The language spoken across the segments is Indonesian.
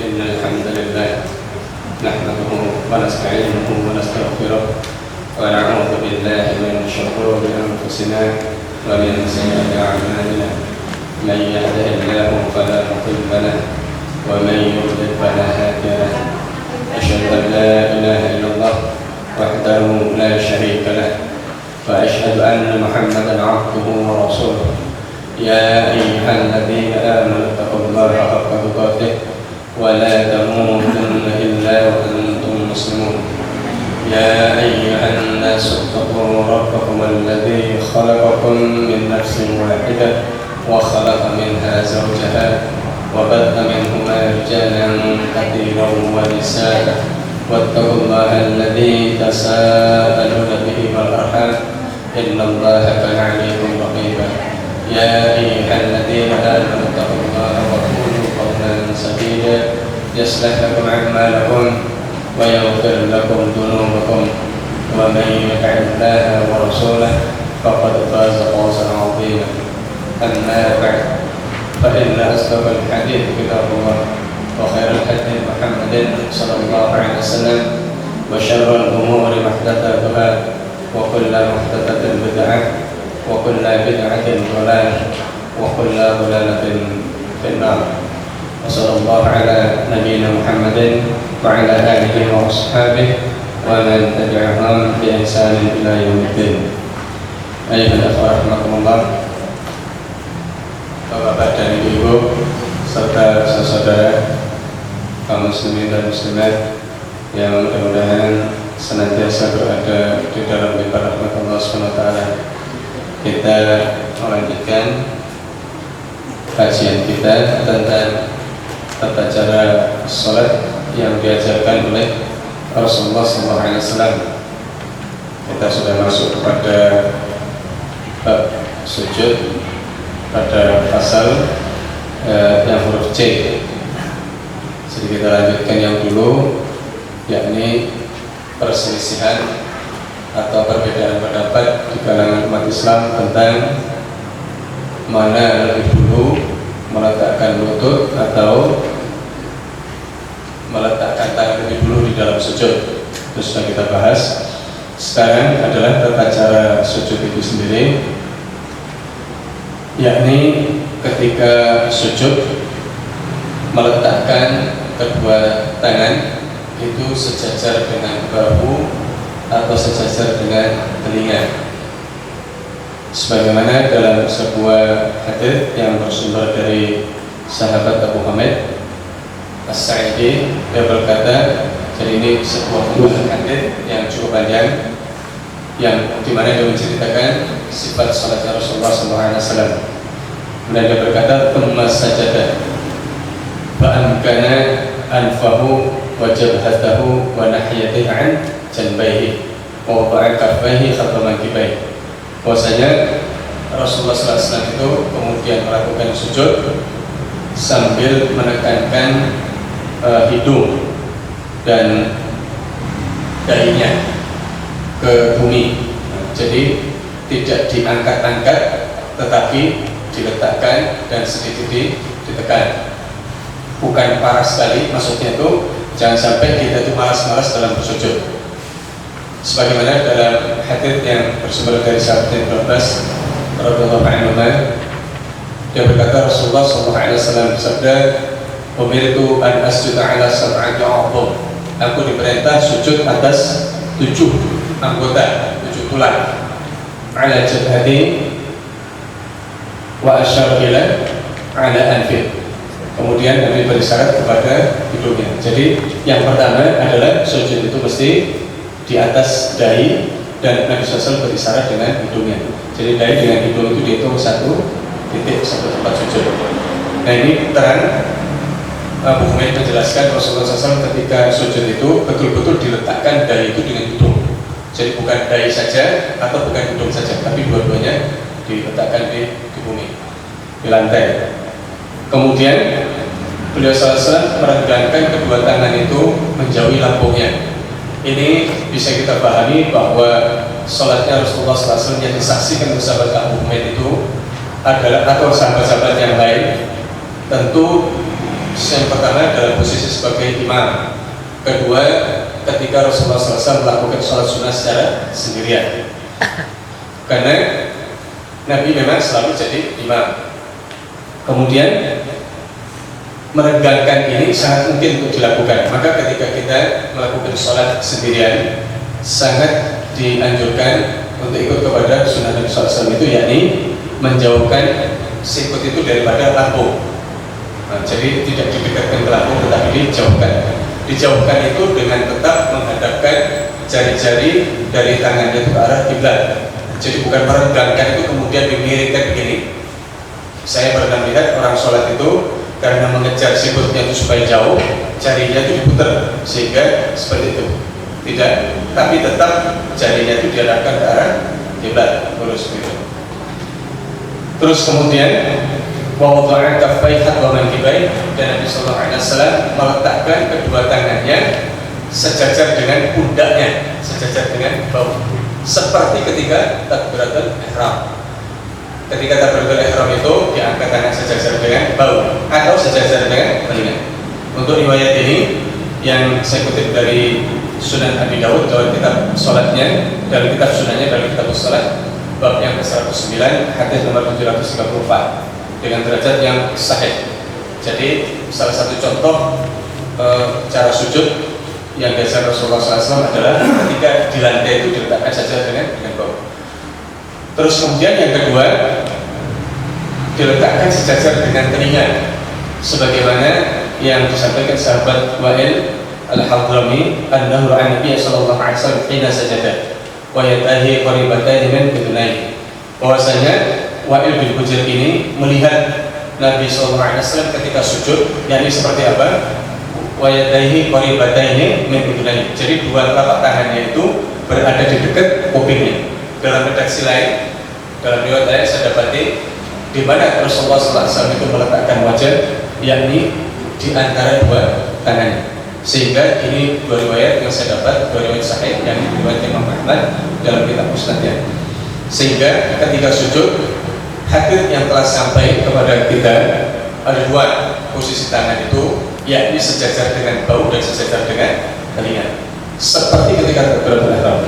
إن الحمد لله نحمده ونستعينه ونستغفره ونعوذ بالله من شرور أنفسنا ومن سيئات أعمالنا من يهده الله فلا مضل له ومن يضلل فلا هادي له أشهد أن لا إله إلا الله وحده لا شريك له وأشهد أن محمدا عبده ورسوله يا أيها الذين آمنوا اتقوا الله حق تقاته ولا تموتن إلا وأنتم مسلمون يا أيها الناس اتقوا ربكم الذي خلقكم من نفس واحدة وخلق منها زوجها وبث منهما رجالا كثيرا ونساء واتقوا الله الذي تساءلون به والأرحام إن الله كان عليكم رقيبا يا أيها الذين آمنوا اتقوا الله وقولوا قولا سديدا يصلح لكم أعمالكم ويغفر لكم ذنوبكم ومن يطع الله ورسوله فقد فاز فوزا عظيما أما بعد فإن أصدق الحديث كتاب الله وخير الهدي محمد صلى الله عليه وسلم وشر الأمور محدثاتها وكل محدثة بدعة وكل بدعة ضلالة وكل ضلالة في النار وصلى الله على نبينا محمد وعلى آله وأصحابه ومن تبعهم بإحسان إلى يوم الدين. أيها الأخوة رحمكم الله, Bapak dan Ibu serta saudara kaum muslimin dan muslimat yang mudah-mudahan senantiasa berada di dalam limpahan rahmat Allah SWT. Kita melanjutkan kajian kita tentang tata cara sholat yang diajarkan oleh Rasulullah SAW. Kita sudah masuk kepada bab sujud pada pasal yang huruf C. Jadi kita lanjutkan yang dulu, yakni perselisihan atau perbedaan pendapat di kalangan umat Islam tentang mana lebih dulu meletakkan lutut atau meletakkan tangan lebih dulu di dalam sujud. Itu sudah kita bahas. Sekarang adalah tata cara sujud itu sendiri, yakni ketika sujud meletakkan kedua tangan itu sejajar dengan bahu atau sejajar dengan telinga, sebagaimana dalam sebuah hadits yang bersumber dari sahabat Abu Hamid As-Sa'idi. Dia berkata, jadi ini sebuah hadits yang cukup panjang yang dimana dia menceritakan sifat salatnya Rasulullah SAW. Dan dia berkata, "Thumma sajada fa'amkana anfahu wa jabhatahu wa nahiyatihi an janbaihi wa wada'a kaffaihi khatwa mankibaihi." Bahwasanya Rasulullah SAW itu kemudian melakukan sujud sambil menekankan hidung dan dahinya ke bumi. Jadi tidak diangkat-angkat, tetapi diletakkan dan sedikit ditekan. Bukan parah sekali, maksudnya itu jangan sampai kita itu malas-malas dalam bersujud. Sebagaimana dalam hadits yang bersumber dari sahabat Ibnu Abbas radhiyallahu anhu, dia berkata Rasulullah SAW bersabda, "Umirtu an asjuda ala sab'ati a'dham." Aku diperintah sujud atas 7 anggota, 7 tulang. Ala jabhati wa asyara ila ala anfi. Kemudian Nabi berisyarat kepada hidungnya. Jadi yang pertama adalah sujud itu mesti di atas dahi, dan Nabi SAW berisyarat dengan hidungnya. Jadi dahi dengan hidung itu dihitung satu titik, satu tempat sujud. Nah ini terang Abu Humaid menjelaskan Rasulullah SAW ketika sujud itu betul-betul diletakkan dahi itu dengan hidung. Jadi bukan dahi saja atau bukan hidung saja, tapi dua-duanya diletakkan di bumi, di lantai. Kemudian beliau SAW meregangkan kedua tangan itu menjauhi lambungnya. Ini bisa kita pahami bahwa sholatnya Rasulullah SAW yang disaksikan oleh sahabat Abu Humaid itu adalah, atau sahabat-sahabat yang lain, tentu Yang pertama dalam posisi sebagai imam. Kedua, ketika Rasulullah SAW melakukan sholat sunnah secara sendirian. Karena Nabi memang selalu jadi imam. Kemudian meregangkan ini sangat mungkin untuk dilakukan. Maka ketika kita melakukan sholat sendirian, sangat dianjurkan untuk ikut kepada sunnah Nabi SAW itu, yakni menjauhkan sikut itu daripada lambung. Nah, jadi tidak didekatkan ke lambung, tetapi dijauhkan itu dengan tetap menghadapkan jari-jari dari tangannya itu ke arah kiblat. Jadi bukan meregangkan itu kemudian dimiringkan begini. Saya pernah melihat orang sholat itu karena mengejar sikutnya itu supaya jauh, jarinya itu diputar sehingga seperti itu. Tidak, tapi tetap jarinya itu diarahkan ke arah kiblat, lurus begitu. Terus kemudian wawada'a kaffaihi wa mankibai, dan Nabi sallallahu alaihi wasallam meletakkan kedua tangannya sejajar dengan pundaknya, sejajar dengan bahu, seperti ketika takbiratul ihram. Ketika takbiratul ihram itu diangkat tangan sejajar dengan bahu atau sejajar dengan telinga. Untuk riwayat ini yang saya kutip dari Sunan Abi Dawud dalam kitab sholatnya, dalam kitab sunannya, dalam kitab sholat bab yang ke-109 hadis nomor 734 dengan derajat yang sahih. Jadi salah satu contoh cara sujud yang diajar Rasulullah SAW adalah ketika di lantai itu diletakkan saja dengan bau. Terus kemudian yang kedua, diletakkan sejajar dengan telinga, sebagaimana yang disampaikan sahabat Wa'il Al-Hadrami annahu an Nabi sallallahu alaihi wasallam hina sajada wa yadahi qaribatan min udunayhi, bahwasanya Wa'il bin Hujr ini melihat Nabi sallallahu alaihi wasallam ketika sujud, yakni seperti apa? Wa yadahi qaribatan min udunayhi, jadi dua telapak tangannya itu berada di dekat kupingnya. Dalam redaksi lain, dalam riwayat lain saya dapati di mana Rasulullah SAW itu meletakkan wajah, yakni di antara dua tangannya. Sehingga ini dua riwayat yang saya dapat, dua riwayat sahih yang riwayat Imam Ahmad dalam kitab Musnadnya. Sehingga ketika sujud, hadits yang telah sampai kepada kita ada dua posisi tangan itu, yakni sejajar dengan bahu dan sejajar dengan telinga, seperti ketika takbiratul ihram.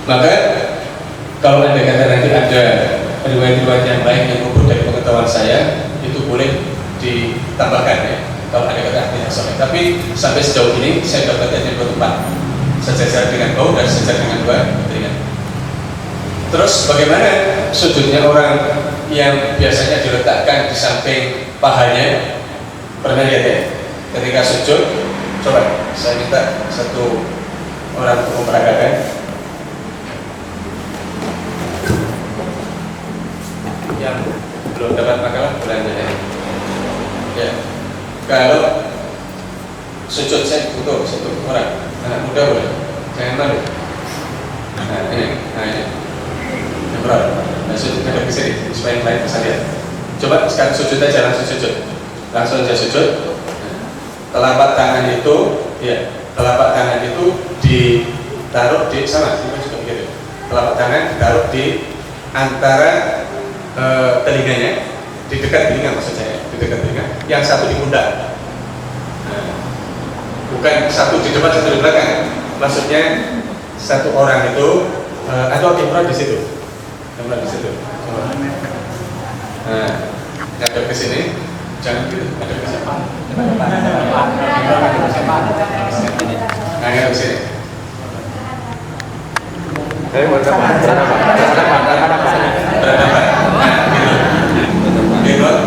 Maka kalau Anda kata nanti ada riwayat-riwayat yang lain yang luput dari pengetahuan saya, itu boleh ditambahkan ya, kalau ada kata artinya sampai. Tapi sampai sejauh ini saya dapat hanya dua tempat, sejajar dengan bahu dan sejajar dengan dua telinga. Terus bagaimana sujudnya orang yang biasanya diletakkan di samping pahanya? Pernah lihat ya? Ketika sujud, coba saya minta satu orang untuk memperagakan yang belum dapat makalah belanja ya. Kalau sujud saya butuh satu orang, anak muda boleh, jangan malu. Nah ini yang berat. Nah sujud ada di sini supaya yang lain bisa lihat. Coba sekarang sujud aja, langsung aja sujud. Telapak tangan itu, ya, telapak tangan itu ditaruh di sama, juga begitu. Telapak tangan ditaruh di antara telinganya, di dekat telinga maksud saya, di dekat telinga. Yang satu di pundak. Nah, bukan satu di depan, satu di belakang. Maksudnya satu orang itu atau kamera di situ, kamera di situ. Nah, ngadep ke sini, jangan gitu, ngadep ke siapa? Nah, ngadep ke sini. Saya mau berhadapan.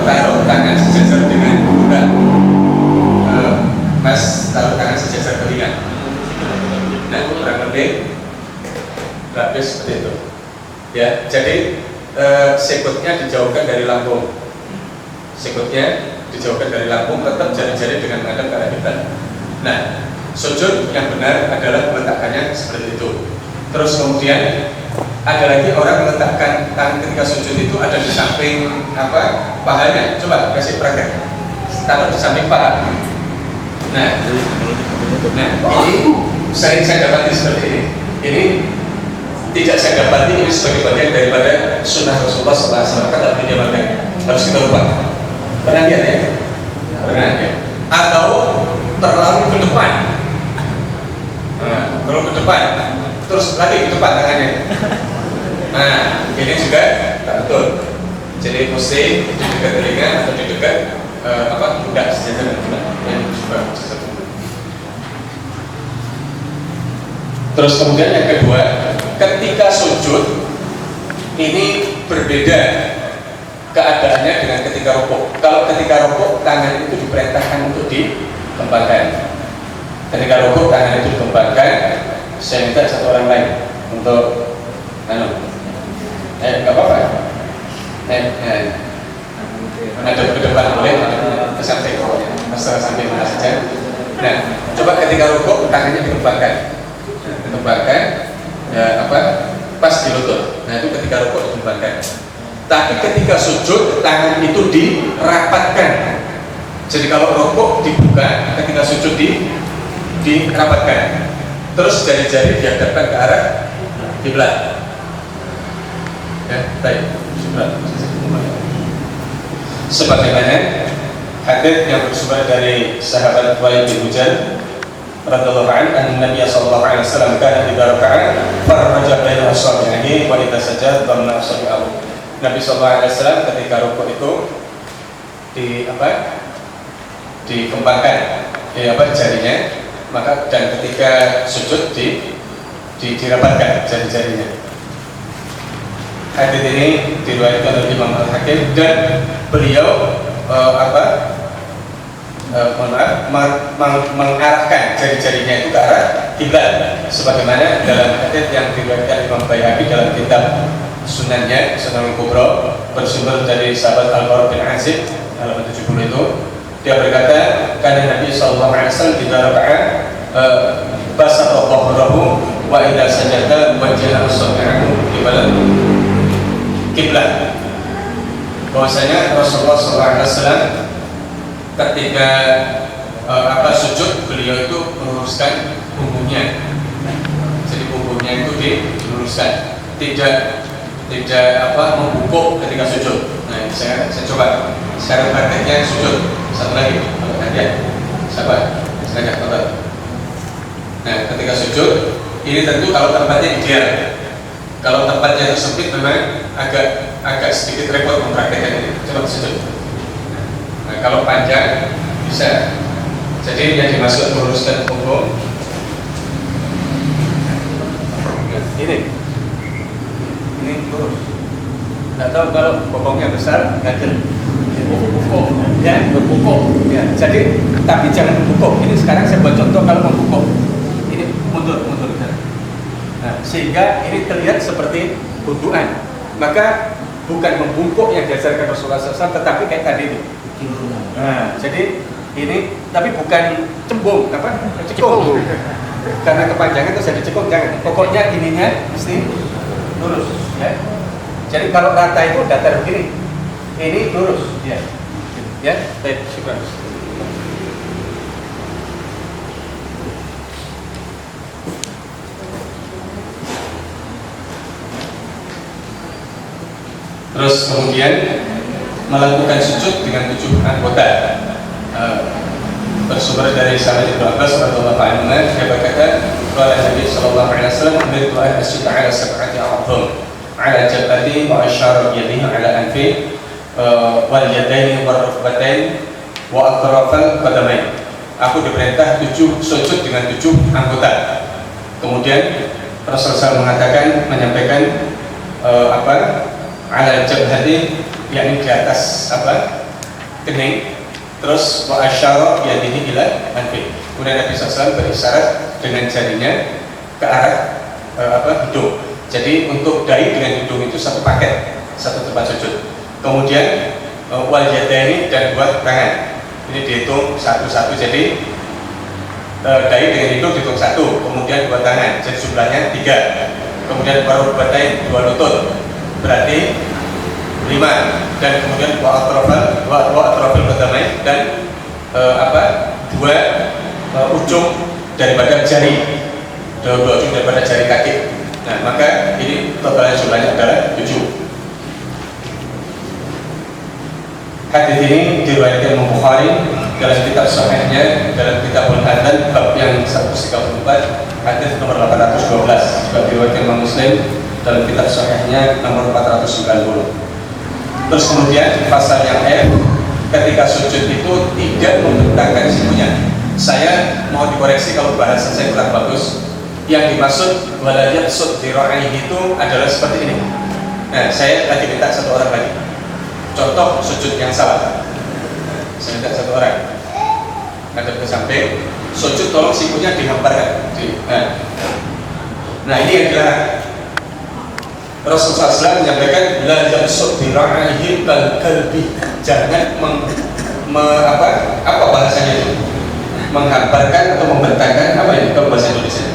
Taruh tangan sejajar dengan pundak, Mas taruh tangan sejajar telinga. Nah, kurang lebih habis seperti itu. Ya, jadi sikutnya dijauhkan dari lambung. Sikutnya dijauhkan dari lambung, tetap jari-jari dengan menghadap ke arah kiblat. Nah, sujud yang benar adalah meletakkannya seperti itu. Terus kemudian ada lagi orang meletakkan tangan ketika sujud itu ada di samping apa, pahanya. Coba kasih praktek, taruh di samping paha. Nah ini sering saya dapati seperti ini. Ini tidak saya dapati ini sebagai bagian daripada sunnah Rasulullah SAW. Kata beliau, harus kita ubah. Pernah lihat ya? Pernah C di dekat telinga atau di dekat pundak sejajar dengan pundak yang juga Terus kemudian yang kedua, ketika sujud ini berbeda keadaannya dengan ketika rukuk. Kalau ketika rukuk tangan itu diperintahkan untuk dikembangkan. Ketika rukuk tangan itu dikembangkan. Saya minta satu orang lain untuk nggak apa-apa. Ada ke depan boleh, ke samping pokoknya, masalah samping mana saja. Nah, coba ketika rukuk tangannya dikembangkan. Pas di lutut. Nah itu ketika rukuk dikembangkan. Tapi ketika sujud tangan itu dirapatkan. Jadi kalau rukuk dibuka, ketika sujud dirapatkan. Terus jari-jari dihadapkan ke arah kiblat. Ya, baik. Sebagaimana hadits yang bersumber dari sahabat Wa'il bin Hujr radhiyallahu anhu, anna Nabi sallallahu alaihi wasallam kana idza raka'a farraja baina asabi'ihi wa idza sajada dhamma asabi'ahu. Nabi sallallahu alaihi wasallam ketika rukuk itu dikembangkan jarinya, maka dan ketika sujud dirapatkan jari-jarinya. Hadits ini diriwayatkan oleh Imam Al-Hakim dan beliau mengarahkan jari-jarinya itu ke arah kiblat, sebagaimana dalam hadits yang diriwayatkan Imam Baihaqi dalam kitab Sunannya, Sunan Kubra, bersumber dari sahabat Al-Bara bin Azib halaman 70 itu. Dia berkata, karena Nabi sallallahu alaihi wasallam idza raka'a basata dhahrahu wa idza sajada wajjaha asabi'ahu qiblat kiblat. Bahwasanya Rasulullah sallallahu alaihi wasallam ketika sujud, beliau itu meluruskan punggungnya. Jadi punggungnya itu diluruskan, tidak membungkuk ketika sujud. Nah, saya coba sekarang prakteknya sujud. Satu lagi, kalau ya, sabar, sengaja tonton. Nah, ketika sujud, ini tentu kalau tempatnya ideal. Kalau tempatnya sempit memang agak sedikit repot mempraktekkan ini. Coba sujud. Nah, kalau panjang bisa. Jadi yang dimaksud meluruskan punggung ini lurus. Nggak tahu kalau bokongnya besar, ganjel. Membungkuk. Ya. Jadi tapi jangan membungkuk. Ini sekarang saya buat contoh kalau membungkuk. Ini mundur. Nah, sehingga ini terlihat seperti gundukan. Maka bukan membungkuk yang diajarkan Rasulullah SAW, tetapi kayak tadi itu. Nah, jadi ini tapi bukan cembung, cekung. Karena kepanjangan terus jadi cekung, jangan. Pokoknya ininya mesti lurus. Ya. Jadi kalau rata itu datar begini, ini lurus. Ya, baik, syukur. Terus kemudian melakukan sujud dengan 7 anggota. Bersumber dari sahabat Ibnu Abbas radhiyallahu anhu, dia berkata, qala Nabi sallallahu alaihi wasallam, "Umirtu an asjuda 'ala sab'ati a'dham, 'ala jabhati wa asyara bi yadihi 'ala anfi wal yadaini war rukbatain wa atrafal qadamain." Aku diperintah sujud dengan 7 anggota. Kemudian Rasulullah mengatakan, menyampaikan 'ala jabhati, yakni di atas kening. Terus wa asyara yadihi ila anfi. Kemudian Nabi SAW berisyarat dengan jarinya ke arah hidung. Jadi untuk dahi dengan hidung itu satu paket, satu tempat sujud. Kemudian wal yadaini dan 2 tangan. Ini dihitung satu-satu. Jadi dahi dengan hidung dihitung 1, kemudian 2 tangan. Jadi jumlahnya 3. Kemudian baru batain 2 lutut. Berarti 5, dan kemudian wa atrafil qadamain dan 2 ujung daripada jari, 2 ujung daripada jari kaki. Nah, maka ini totalnya jumlahnya adalah 7. Hadis ini diriwayatkan Imam Bukhari dalam kitab sahihnya, dalam kitabul adzan bab yang 134, hadis nomor 812. Juga diriwayatkan Imam Muslim dalam kitab sahihnya nomor 490. Terus kemudian di pasal yang F, ketika sujud itu tidak membentangkan sikunya. Saya mau dikoreksi kalau bahasa saya kurang bagus. Yang dimaksud walayat sud dira'ih itu adalah seperti ini. Nah, saya lagi minta satu orang lagi. Contoh sujud yang salah. Saya minta satu orang ngadep ke samping, sujud tolong sikunya dihamparkan. Nah, ini yang dilarang. Rasulullah SAW menyampaikan la yabsut dira'ih kalbi. Jangan apa bahasanya itu? Menghamparkan atau membentangkan apa ini kalau bahasa Indonesia?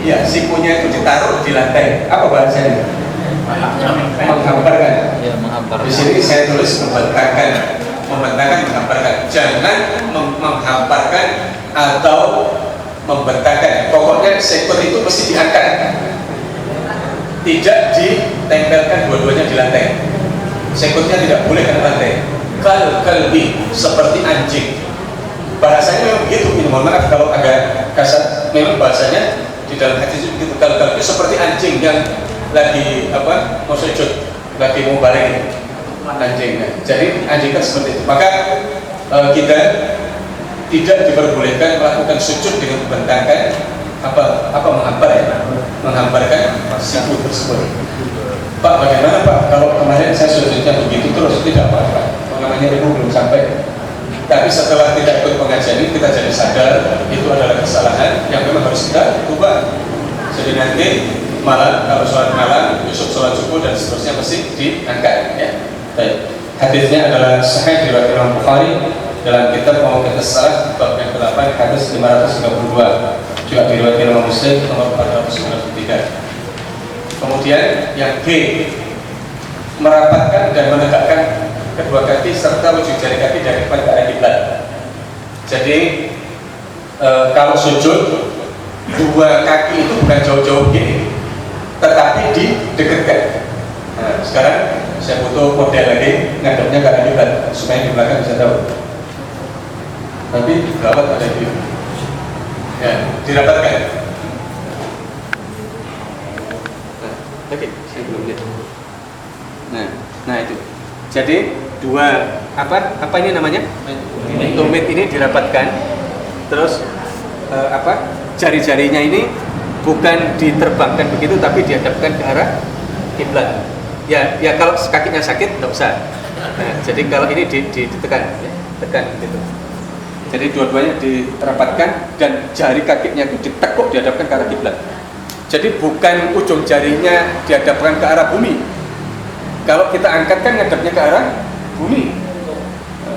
Ya, sikunya itu ditaruh di lantai. Apa bahasanya? Menghamparkan. Ya, menghamparkan. Di sini saya tulis membentangkan, menghamparkan. Jangan menghamparkan atau membentangkan. Pokoknya sikut itu mesti diangkat. Tidak ditempelkan dua-duanya di lantai. Sikutnya tidak boleh kena lantai. Kalbi seperti anjing. Bahasanya memang begitu. Mohon maaf kalau agak kasar. Memang bahasanya di dalam hadis itu begitu. Kalbi seperti anjing yang lagi mau sujud, lagi mau balik anjingnya. Jadi anjing kan seperti itu. Maka kita tidak diperbolehkan melakukan sujud dengan membentangkan menghamparkan siku tersebut. Pak, bagaimana Pak? Kalau kemarin saya sujudnya begitu terus tidak apa-apa. Namanya itu belum sampai. Tapi setelah kita ikut pengajian ini kita jadi sadar itu adalah kesalahan yang memang harus kita ubah. Jadi nanti malam kalau sholat malam, besok sholat subuh dan seterusnya mesti diangkat. Ya. Baik. Hadisnya adalah sahih diriwayatkan Imam Bukhari dalam kitab Mawqitus Shalah bab yang ke-8 hadis 532. Juga diriwayatkan Imam Muslim nomor 493. Kemudian yang G, merapatkan dan menegakkan kedua kaki serta ujung jari kaki dari depan ke arah kiblat. Jadi kalau sujud dua kaki itu bukan jauh-jauh gini, tetapi didekatkan. Nah, sekarang saya butuh model lagi ngadepnya ke arah kiblat supaya di belakang bisa tahu. Tapi gawat ada di ya, dirapatkan. Oke, saya belum lihat. Nah itu. Jadi dua apa ini namanya? Tumit ini dirapatkan. Terus jari-jarinya ini bukan diterbangkan begitu, tapi dihadapkan ke arah kiblat. Ya kalau kakinya sakit nggak usah. Nah, jadi kalau ini ditekan, ya, tekan gitu. Jadi dua-duanya dirapatkan dan jari kakinya itu ditekuk dihadapkan ke arah kiblat. Jadi bukan ujung jarinya dihadapkan ke arah bumi. Kalau kita angkat kan ngadepnya ke arah bumi.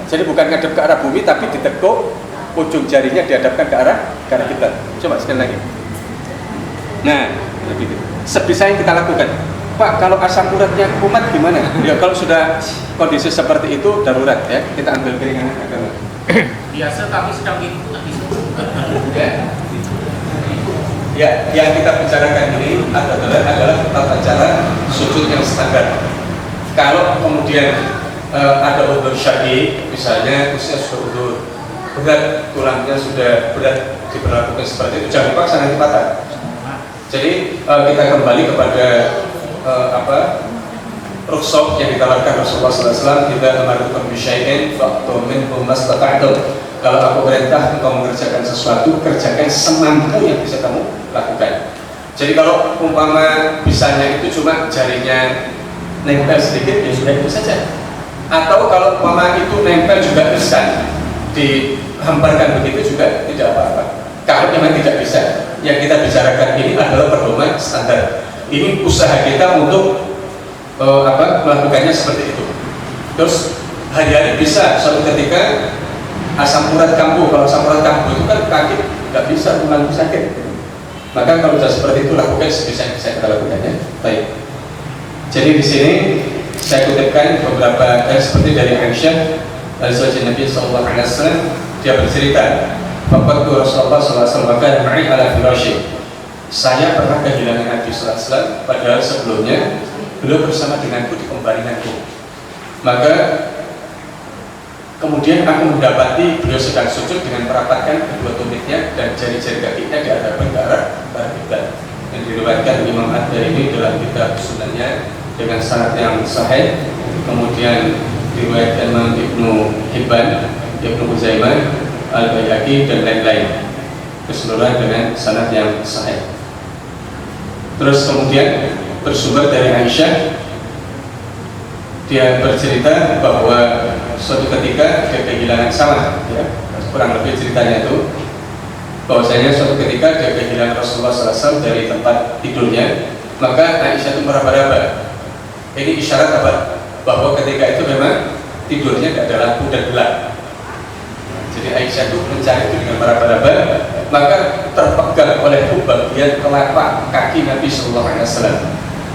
Jadi bukan ngadep ke arah bumi tapi ditekuk, ujung jarinya dihadapkan ke arah kiblat. Coba sekali lagi. Nah, sebisa yang kita lakukan. Pak, kalau asam uratnya kumat gimana? Ya kalau sudah kondisi seperti itu darurat ya, kita ambil keringanan agama. Biasa kami sedang itu Ya, yang kita bicarakan ini adalah tata cara sujud yang standar. Kalau kemudian ada udzur syar'i, misalnya usia sudah udzur berat, tulangnya sudah berat diperlakukan seperti itu, jangan dipaksa nanti patah. Jadi kita kembali kepada rukhsah yang ditawarkan Rasulullah SAW, kita melakukan bisyai'in fa'tu minhu mastata'tum. Kalau aku perintah engkau mengerjakan sesuatu, kerjakan semampu yang bisa kamu lakukan. Jadi kalau umpama bisanya itu cuma jarinya nempel sedikit, ya sudah itu saja. Atau kalau umpama itu nempel juga bisa dihamparkan begitu juga tidak apa-apa. Kalau memang tidak bisa, yang kita bicarakan ini adalah pedoman standar. Ini usaha kita untuk melakukannya seperti itu. Terus hari-hari bisa, suatu ketika asam urat kambuh. Kalau asam urat kambuh itu kan kaki nggak bisa, tulang sakit. Maka kalau sudah seperti itu lakukan sebisa yang bisa kita lakukannya. Baik. Jadi di sini saya kutipkan beberapa seperti dari Aisyah dari Nabi SAW. Dia bercerita, Bapak Rasulullah SAW ma'i ala firashi. Saya pernah kehilangan Nabi SAW, padahal sebelumnya beliau bersama denganku di pembaringanku. Maka kemudian aku mendapati beliau sedang sujud dengan merapatkan kedua tumitnya dan jari-jari kakinya dihadapkan ke arah kiblat. Yang diriwayatkan Imam Ad-Darimi dalam kitab Sunannya dengan sanad yang sahih, kemudian diriwayatkan Imam Ibnu Hibban, Ibnu Huzaimah, Al-Baihaqi dan lain-lain, keseluruhan dengan sanad yang sahih. Terus kemudian bersumber dari Aisyah, dia bercerita bahwa suatu ketika dia kehilangan sama, ya, kurang lebih ceritanya itu bahwasanya suatu ketika dia kehilangan Rasulullah SAW dari tempat tidurnya, maka Aisyah itu meraba-raba. Ini isyarat apa? Bahwa ketika itu memang tidurnya tidak ada lampu dan gelap. Jadi Aisyah itu mencari itu dengan meraba-raba, maka terpegang oleh bagian telapak kaki Nabi SAW,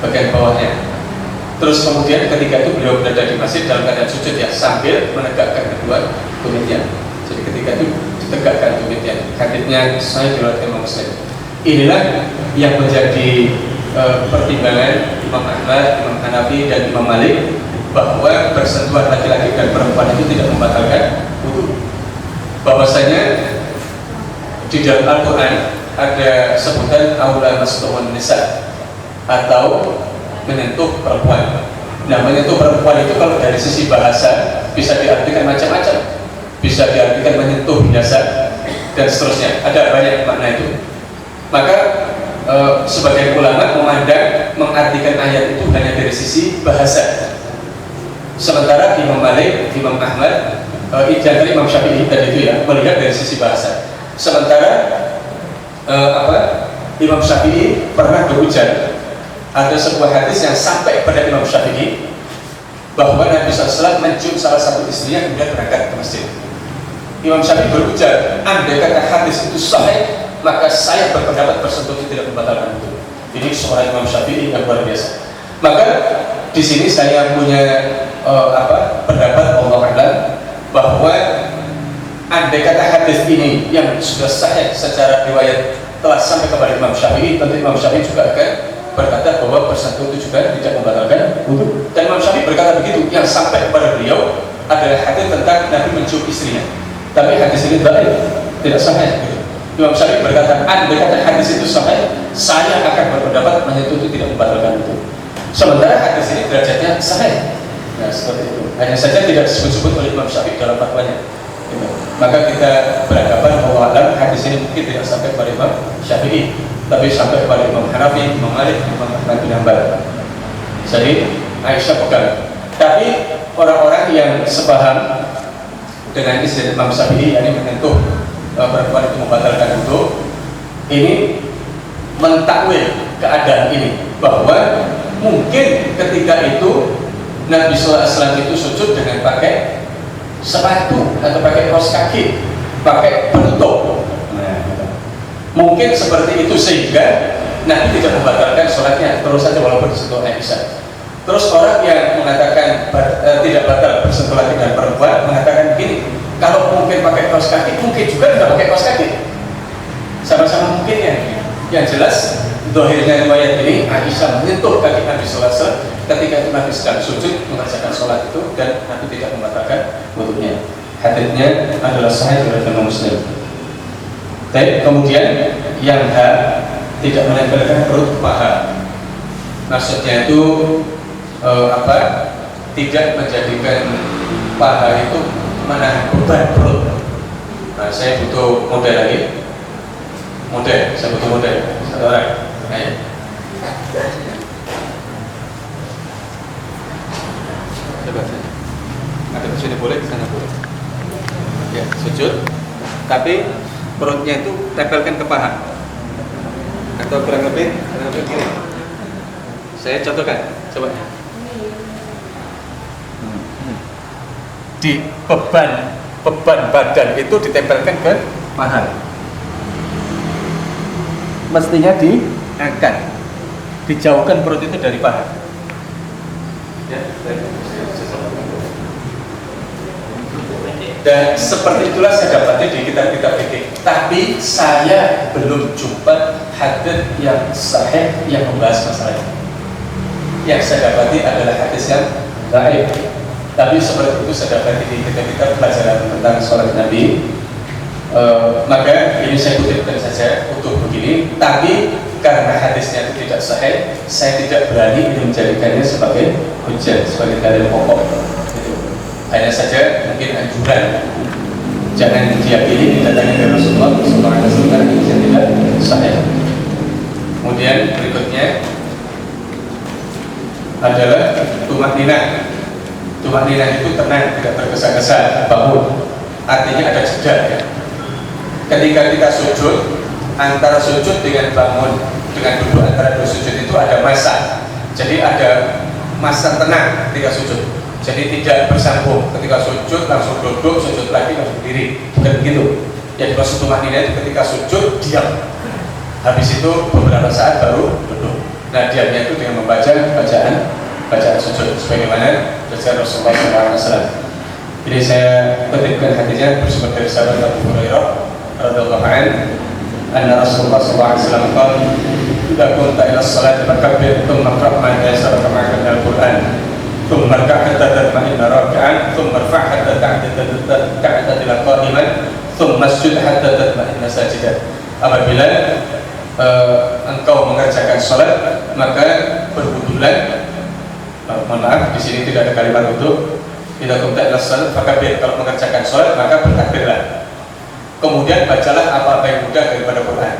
bagian bawahnya. Terus kemudian ketika itu beliau berada di masjid dalam keadaan sujud ya, sambil menegakkan kedua tumitnya. Jadi ketika itu ditegakkan tumitnya. Haditsnya saya diriwayatkan Imam Muslim. Inilah yang menjadi pertimbangan Imam Ahmad, Imam Hanafi dan Imam Malik, bahwa bersentuhan laki-laki dan perempuan itu tidak membatalkan wudu. Bahwasanya di dalam Al-Quran ada sebutan aula masluhun nisa, atau menyentuh perempuan. Nah, menyentuh perempuan itu kalau dari sisi bahasa bisa diartikan macam-macam, bisa diartikan menyentuh biasa dan seterusnya. Ada banyak makna itu. Maka sebagian ulama mengartikan ayat itu hanya dari sisi bahasa. Sementara Imam Malik, Imam Ahmad, dan Imam Syafi'i tadi itu ya, melihat dari sisi bahasa. Sementara Imam Syafi'i pernah berujar, ada sebuah hadis yang sampai pada Imam Syafi'i bahwa Nabi SAW mencium salah satu istrinya kemudian berangkat ke masjid. Imam Syafi'i berujar, andai kata hadis itu sahih, maka saya berpendapat bersentuh itu tidak membatalkan itu. Ini seorang Imam Syafi'i yang luar biasa. Maka di sini saya punya pendapat Allah a'lam, bahwa andai kata hadis ini yang sudah sahih secara riwayat telah sampai kepada Imam Syafi'i, tentu Imam Syafi'i juga akan berkata bahwa bersentuh itu juga tidak membatalkan wudu. Dan Imam Syafi'i berkata begitu. Yang sampai kepada beliau adalah hadis tentang Nabi mencium istrinya, tapi hadis ini tidak sahih. Imam Syafi'i berkata, andai kata hadis itu sahih, saya akan berpendapat menyentuh itu tidak membatalkan wudu. Sementara hadis ini derajatnya sahih. Nah, seperti itu. Hanya saja tidak disebut-sebut oleh Imam Syafi'i dalam fatwanya. Maka kita beranggapan bahwa hadis ini mungkin tidak sampai kepada Imam Syafi'i, tapi sampai kepada Imam Hanafi, Imam Malik, Imam Ahmad bin Hanbal. Jadi Aisyah pegang. Tapi orang-orang yang sepaham dengan istilah Imam Syafi'i, yang menyentuh perempuan itu membatalkan wudu, ini mentakwil keadaan ini, bahwa mungkin ketika itu Nabi SAW itu sujud dengan pakai sepatu atau pakai kaos kaki, pakai penutup. Mungkin seperti itu sehingga Nabi tidak membatalkan sholatnya, terus saja walaupun disentuh Aisyah. Terus orang yang mengatakan tidak batal bersentuh laki dan perempuan mengatakan begini, kalau mungkin pakai kaos kaki, mungkin juga tidak pakai kaos kaki. Sama-sama mungkin ya. Yang jelas dohirnya riwayat ini, Aisyah menyentuh kaki Nabi SAW ketika itu Nabi sedang sujud mengerjakan sholat itu, dan Nabi tidak membatalkan wudunya. Haditsnya adalah sahih dari Imam Muslim. Dan kemudian yang tidak menempelkan perut paha, maksudnya itu tidak menjadikan paha itu menahan beban perut. Nah, saya butuh model lagi. Saya butuh model satu orang. Ayo. Coba saya. Ada di sini boleh, di sana boleh. Ya, sujud. Tapi perutnya itu tempelkan ke paha, atau kurang lebih gini. Saya contohkan, coba. Di beban badan itu ditempelkan ke paha. Mestinya diangkat, dijauhkan perut itu dari paha. Ya, dan seperti itulah saya dapati di kitab-kitab fikih. Tapi saya belum jumpa hadis yang sahih yang membahas masalah ini. Yang saya dapati adalah hadis yang dhaif. Tapi seperti itu saya dapati di kitab-kitab pelajaran tentang sholat Nabi. Maka ini saya kutipkan saja untuk begini. Tapi karena hadisnya itu tidak sahih, saya tidak berani menjadikannya sebagai hujjah, sebagai dalil pokok. Gitu. Hanya saja mungkin anjuran, jangan diyakini datangnya dari Rasulullah SAW karena hadisnya tidak sahih. Kemudian berikutnya adalah tumaninah. Tumaninah itu tenang, tidak tergesa-gesa, bangun. Artinya ada jeda ya. Ketika kita sujud, antara sujud dengan bangun, dengan duduk antara dua sujud itu ada masa. Jadi ada masa tenang ketika sujud. Jadi tidak bersambung. Ketika sujud langsung duduk, sujud lagi langsung berdiri. Bukan begitu. Yang dimaksud tumaninah itu ketika sujud diam. Habis itu beberapa saat baru duduk. Nah, diamnya itu dengan membaca bacaan sujud sebagaimana dari Rasulullah SAW. Jadi saya kutipkan hadisnya bersumber dari sahabat Abu Hurairah radhiyallahu anhu, anna Rasulullah SAW qala, "Idza kunta ila as-salati fakabbir, thumma qra' ma tayassara ma'aka min al-Qur'an, thumma rka' hatta tatma'inna raki'an, thumma irfa' hatta ta'tadila qa'iman, thumma isjud hatta tatma'inna sajidan." Apabila engkau mengerjakan salat, maka berwudulah. Mohon maaf, di sini tidak ada kalimat wudu. Idza kunta ila as-salat fakabbir, kalau mengerjakan salat maka bertakbirlah. Kemudian bacalah apa-apa yang mudah daripada Quran.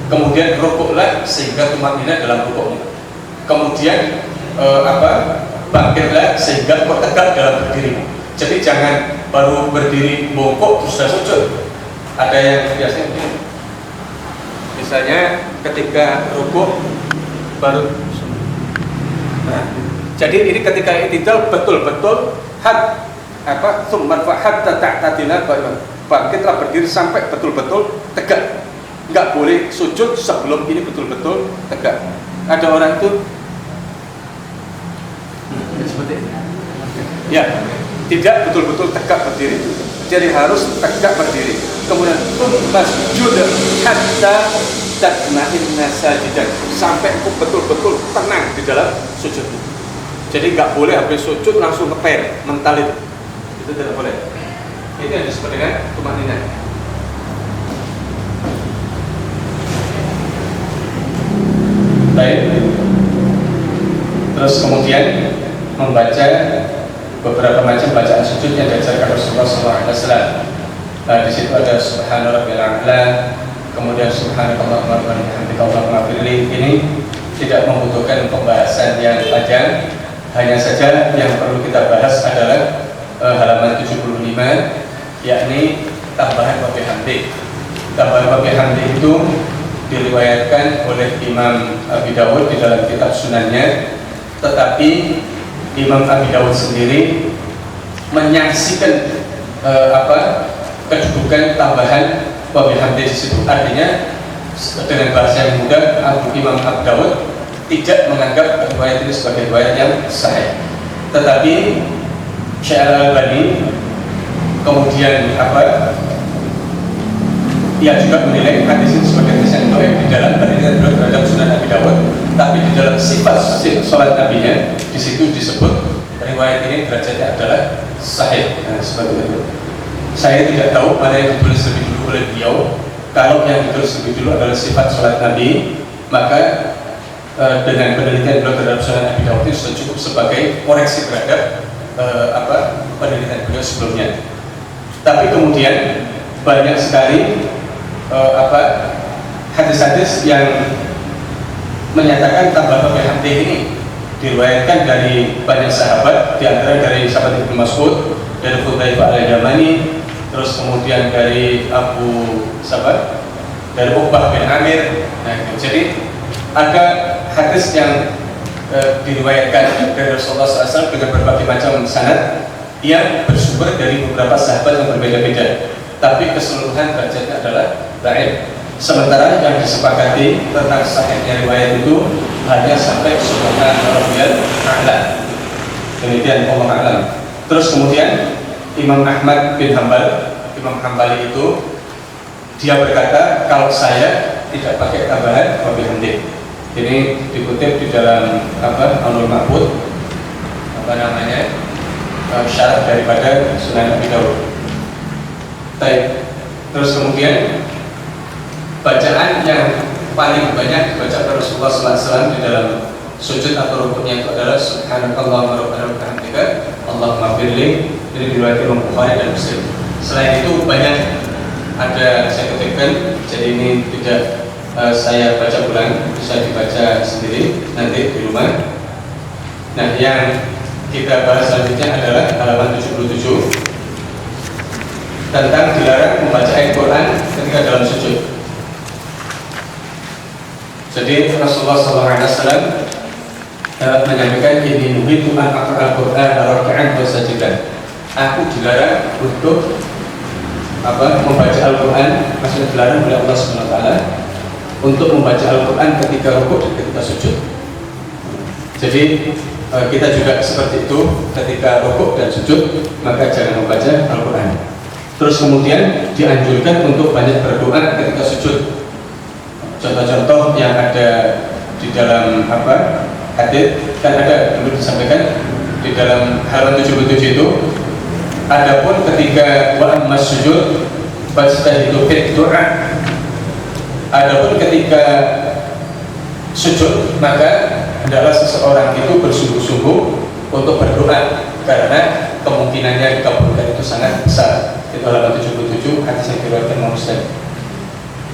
Kemudian rukuklah sehingga tumaninah dalam rukuknya. Kemudian bangkitlah sehingga kau tegak dalam berdiri. Jadi jangan baru berdiri bongkok terus sudah sujud. Ada yang biasanya begini. Misalnya ketika rukuk baru. Nah, jadi ini ketika i'tidal betul-betul tsumma hatta ta'tadila qa'iman. Bangkitlah berdiri sampai betul-betul tegak. Enggak boleh sujud sebelum ini betul-betul tegak. Ada orang itu seperti ini. Ya, tidak betul-betul tegak berdiri. Jadi harus tegak berdiri. Kemudian masjud hatta tatma'inna sajidan, sampai betul-betul tenang di dalam sujud. Jadi enggak boleh habis sujud langsung ngeper mental itu. Itu tidak boleh. Itu yang disebut dengan tumaninah. Baik. Terus kemudian membaca beberapa macam bacaan sujud yang diajarkan Rasulullah SAW. Di situ ada Subhana Rabbil A'la, kemudian Subhanakallahumma wa bihamdika Allahumma firli. Ini tidak membutuhkan pembahasan yang panjang. Hanya saja yang perlu kita bahas adalah halaman 75, yakni tambahan wa bihamdi. Tambahan wa bihamdi itu diriwayatkan oleh Imam Abi Dawud di dalam kitab sunannya, tetapi Imam Abi Dawud sendiri menyaksikan kedudukan tambahan wa bihamdi di situ. Artinya dengan bahasa yang mudah, Imam Abi Dawud tidak menganggap riwayat ini sebagai riwayat yang sahih. Tetapi Syekh Al-Albani kemudian ia juga menilai hadis ini sebagai hadis yang baik di dalam penelitian beliau terhadap Sunan Abi Dawud, tapi di dalam sifat sholat Nabi-nya di situ disebut riwayat ini derajatnya adalah sahih. Nah, seperti itu. Saya tidak tahu mana yang ditulis lebih dulu oleh beliau. Kalau yang ditulis lebih dulu adalah sifat sholat Nabi, maka dengan penelitian beliau terhadap Sunan Abi Dawud itu sudah cukup sebagai koreksi terhadap penelitian beliau sebelumnya. Tapi kemudian banyak sekali hadis-hadis yang menyatakan tambahan bihamdi ini diriwayatkan dari banyak sahabat, di antara dari sahabat Ibnu Mas'ud, dari Hudzaifah Al-Yamani, terus kemudian dari dari Uqbah bin Amir. Nah, jadi ada hadis yang diriwayatkan dari Rasulullah SAW dengan berbagai macam sanad yang bersumber dari beberapa sahabat yang berbeda-beda, tapi keseluruhan derajatnya adalah dhaif. Sementara yang disepakati tentang sahihnya riwayat itu hanya sampai Subhana Rabbiyal A'la. Demikian Allah a'lam. Terus kemudian Imam Ahmad bin Hanbal, Imam Hanbali itu dia berkata, kalau saya tidak pakai tambahan wa bihamdi. Ini dikutip di dalam Aunul Ma'bud, syarat daripada Sunan Abi Dawud. Baik. Terus kemudian bacaan yang paling banyak dibaca oleh Rasulullah SAW di dalam sujud atau rukuknya itu adalah Subhanallah wa bihamdika Allahumma firli. Ini diriwayatkan Imam Bukhari dan Muslim. Selain itu banyak ada saya kutipkan, jadi ini tidak saya baca ulang, bisa dibaca sendiri nanti di rumah. Nah, yang kita bahas selanjutnya adalah halaman 77 tentang dilarang membaca ayat Quran ketika dalam sujud. Jadi Rasulullah SAW menyampaikan ini nuhitu an aqra'al Quran raka'an wa sajidan. Aku dilarang untuk membaca Al-Quran, maksudnya dilarang oleh Allah SWT untuk membaca Al-Quran ketika rukuk dan ketika sujud. Jadi kita juga seperti itu, ketika rukuk dan sujud maka jangan membaca Al-Quran. Terus kemudian dianjurkan untuk banyak berdoa ketika sujud. Contoh-contoh yang ada di dalam hadits kan ada dulu disampaikan di dalam halaman 77 itu. Adapun ketika wa amma sujud fastahidu fit du'a. Adapun ketika sujud maka hendaklah seseorang itu bersungguh-sungguh untuk berdoa karena kemungkinannya dikabulkan itu sangat besar. Itu halaman 77 hadis yang diriwayatkan Imam Muslim.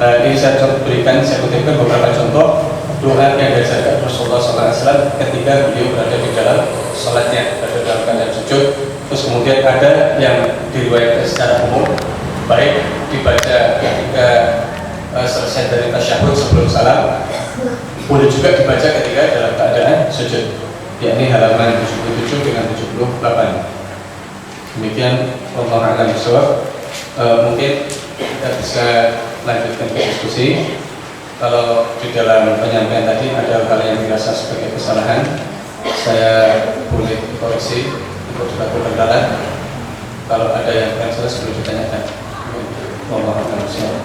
Nah, ini saya berikan, saya kutipkan beberapa contoh doa yang diajarkan Rasulullah SAW ketika beliau berada di dalam salatnya, berada dalam keadaan sujud. Terus kemudian ada yang diriwayatkan secara umum, baik dibaca ketika selesai dari tasyahud sebelum salam, boleh juga dibaca ketika dalam keadaan sujud. Yakni halaman 77 dengan 78. Demikian Allah a'lam bishawab. Mungkin kita bisa lanjutkan ke diskusi. Kalau di dalam penyampaian tadi ada hal yang dirasa sebagai kesalahan, saya boleh koreksi untuk dilakukan kendala. Kalau ada yang kurang jelas boleh ditanyakan. Allah a'lam bishawab.